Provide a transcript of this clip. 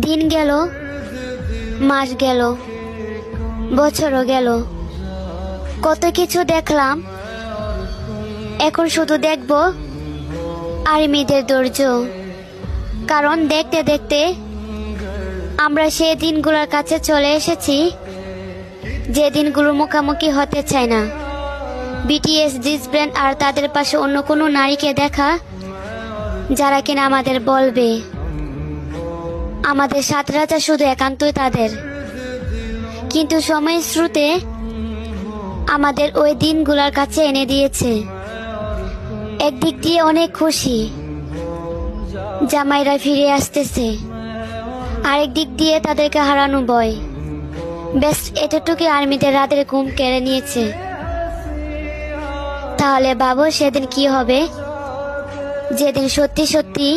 দিন গেল, মাস গেল, বছরও গেল, কত কিছু দেখলাম। এখন শুধু দেখব আর্মিদের ধৈর্য। কারণ দেখতে দেখতে আমরা সেই দিনগুলোর কাছে চলে এসেছি, যে দিনগুলোর মুখোমুখি হতে চায় না। বিটিএস ডিসব্যান্ড আর তাদের পাশে অন্য কোনো নারীকে দেখা, যারা কিনা আমাদের বলবে আমাদের সাত রাজা শুধু একান্তই তাদের। কিন্তু সময়ের স্রোতে আমাদের ওই দিনগুলোর কাছে এনে দিয়েছে। একদিক দিয়ে অনেক খুশি, জামাইরা ফিরে আসতেছে, আরেক দিক দিয়ে তাদেরকে হারানো ভয়। বেশ এতটুকু আর্মিদের রাতের ঘুম কেড়ে নিয়েছে। তাহলে ভাবো সেদিন কি হবে, যেদিন সত্যি সত্যি